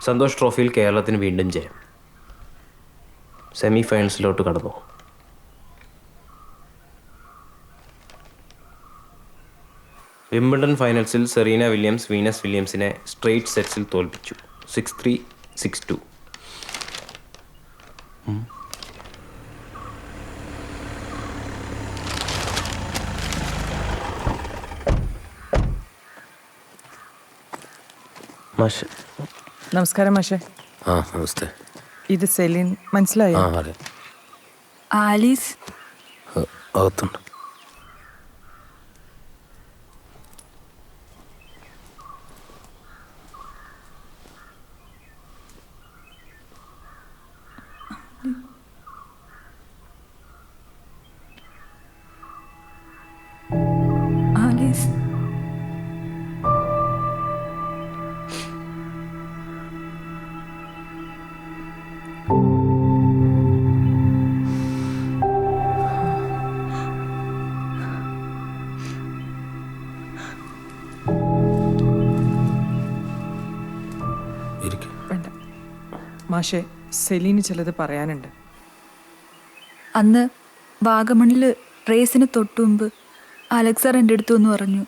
സന്തോഷ് ട്രോഫിയിൽ കേരളത്തിന് വീണ്ടും ജയം. സെമി ഫൈനൽസിലോട്ട് കടന്നു. വിംബിൾഡൺ ഫൈനൽസിൽ സെറീന വില്യംസ് വീനസ് വില്യംസിനെ സ്ട്രെയിറ്റ് സെറ്റ്സിൽ തോൽപ്പിച്ചു. 6-3, 6-2. മാഷ് നമസ്കാരം മാഷെ. നമസ്തേ. ഇത് സെലിൻ, മനസ്സിലായോ? അതെ. ആലീസ് അകത്തുണ്ട്. ആലീസ് വേണ്ട മാഷെ, സെലീന് ചിലത് പറയാനുണ്ട്. അന്ന് വാഗമണിൽ റേസിന് തൊട്ടുമുമ്പ് അലക്സർ എൻ്റെ അടുത്തു എന്ന് പറഞ്ഞു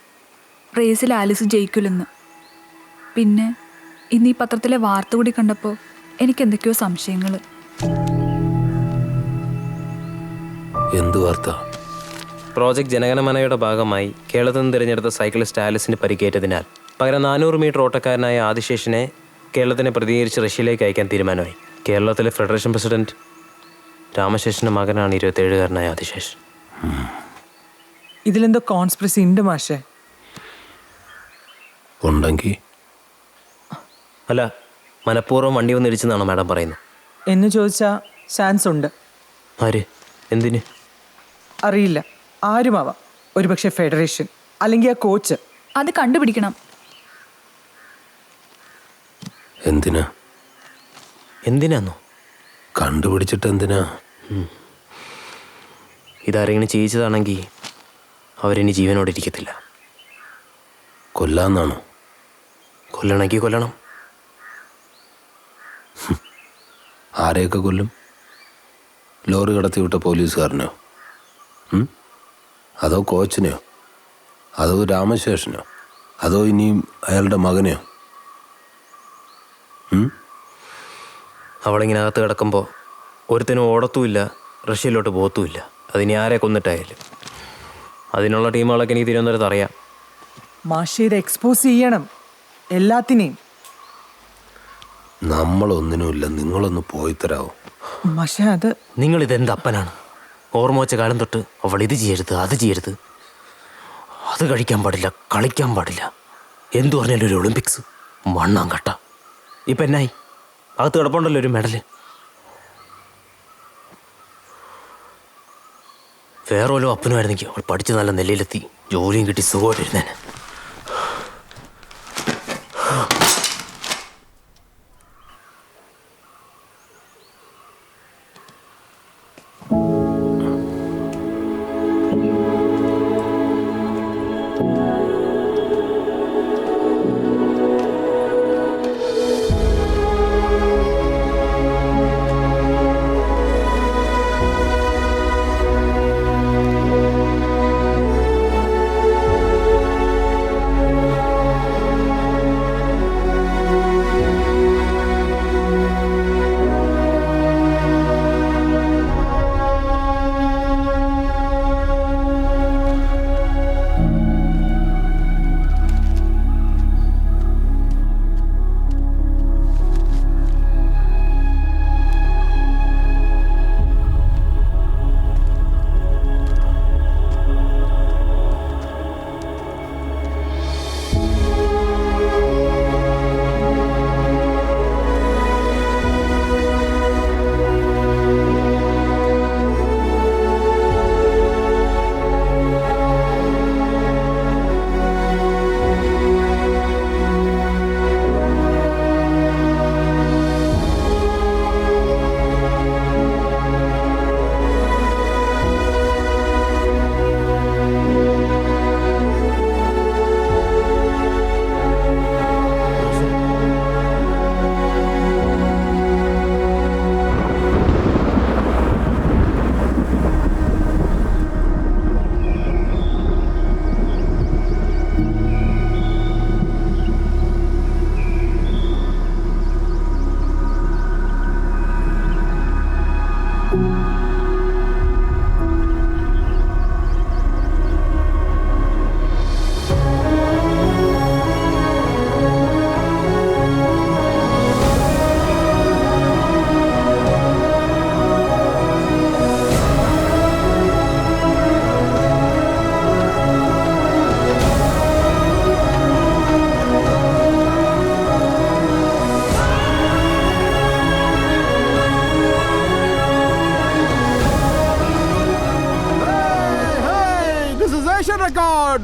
റേസിൽ ആലിസ് ജയിക്കില്ലെന്ന്. പിന്നെ ഇന്ന് ഈ പത്രത്തിലെ വാർത്ത കൂടി കണ്ടപ്പോൾ എനിക്ക് എന്തൊക്കെയോ സംശയങ്ങൾ. എന്ത് വാർത്ത? പ്രോജക്റ്റ് ജനഗണമനയുടെ ഭാഗമായി കേരളത്തിൽ നിന്ന് തിരഞ്ഞെടുത്ത സൈക്ലിസ്റ്റ് ആലിസിന് പരിക്കേറ്റതിനാൽ പകരം 400 മീറ്റർ ഓട്ടക്കാരനായ ആദിശേഷനെ കേരളത്തിനെ പ്രതികരിച്ച് റഷ്യയിലേക്ക് അയക്കാൻ തീരുമാനമായി. കേരളത്തിലെ ഫെഡറേഷൻ പ്രസിഡന്റ് രാമശേഷൻ്റെ മകനാണ് 27-കാരനായ ആദിശേഷൻ. ഇതിലെന്തോ കോൺസ്പിറസി ഉണ്ട് മാഷെ. ഉണ്ടെങ്കിൽ അല്ല, മനഃപൂർവ്വം വണ്ടി വന്ന് ഇടിച്ചെന്നാണോ മാഡം പറയുന്നത്? എന്ന് ചോദിച്ചാൽ ചാൻസ് ഉണ്ട്. ആര്? എന്തിന്? അറിയില്ല, ആരുമാവാം. ഒരുപക്ഷെ ഫെഡറേഷൻ അല്ലെങ്കിൽ ആ കോച്ച്. അത് കണ്ടുപിടിക്കണം. എന്തിനാ? എന്തിനാന്നോ? കണ്ടുപിടിച്ചിട്ട് എന്തിനാ? ഇതാരെങ്കിലും ചെയ്യിച്ചതാണെങ്കിൽ അവരിനി ജീവനോടെ ഇരിക്കത്തില്ല. കൊല്ലാന്നാണോ? കൊല്ലണമെങ്കിൽ കൊല്ലണം. ആരെയൊക്കെ കൊല്ലും? ലോറി കടത്തി വിട്ട പോലീസുകാരനെയോ? അതോ കോച്ചിനെയോ? അതോ രാമശേഷനോ? അതോ ഇനിയും അയാളുടെ മകനെയോ? അവളിങ്ങനെ അകത്ത് കിടക്കുമ്പോൾ ഒരുത്തിനും ഓടത്തുമില്ല, റഷ്യയിലോട്ട് പോകത്തുമില്ല. അതിനി ആരെ കൊന്നിട്ടായാലും. അതിനുള്ള ടീമുകളൊക്കെ എനിക്ക് തിരുവനന്തപുരത്ത് അറിയാം. മാഷെ, ഇത് എക്സ്പോസ് ചെയ്യണം എല്ലാത്തിനെയും. നമ്മളൊന്നിനുമില്ല, നിങ്ങളൊന്ന് പോയി തരാമോ? മാഷെ, അത് നിങ്ങളിതെന്ത് അപ്പനാണ്? ഓർമ്മ വെച്ച കാലം തൊട്ട് അവൾ ഇത് ചെയ്യരുത്, അത് ചെയ്യരുത്, അത് കഴിക്കാൻ പാടില്ല, കളിക്കാൻ പാടില്ല, എന്തു പറഞ്ഞാലും ഒരു ഒളിമ്പിക്സ്, മണ്ണാൻ കട്ട. ഇപ്പം എന്നായി? അകത്ത് കിടപ്പുണ്ടല്ലോ ഒരു മെഡല്. വേറെ വല്ല അപ്പനുമായിരുന്നെങ്കിൽ അവൾ പഠിച്ച് നല്ല നിലയിലെത്തി ജോലിയും കിട്ടി സുഖമായിട്ടിരുന്നേനെ.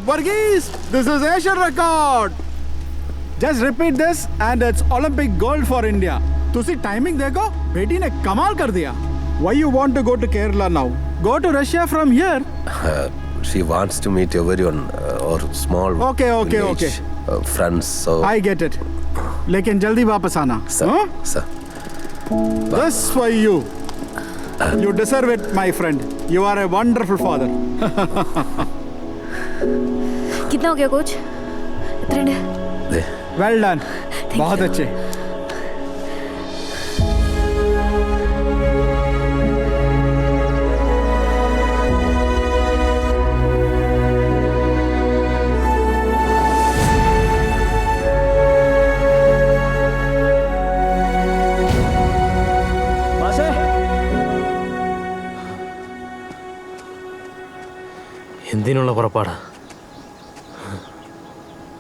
Varghese, this is Asian record. Just repeat this and it's Olympic gold for India. तुसी timing देखो, बेटी ने कमाल कर दिया. Why you want to go to Kerala now? Go to Russia from here. She wants to meet everyone or small Okay, okay, village, okay. Friends. So, I get it. लेकिन जल्दी वापस आना. sir, Huh? sir. This for you. You deserve it, my friend. You are a wonderful father. कितना हो गया coach? इतने दे. Well done. बहुत अच्छे. എന്തിനുള്ള പുറപ്പാടാ?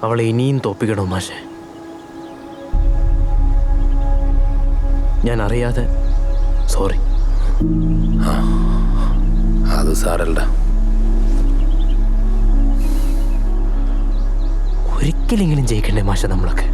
അവളെ ഇനിയും തോപ്പിക്കണോ മാഷെ? ഞാൻ അറിയാതെ സോറി. അത് സാരല്ല. ഒരിക്കലെങ്കിലും ജയിക്കണ്ടേ മാഷെ നമ്മളൊക്കെ?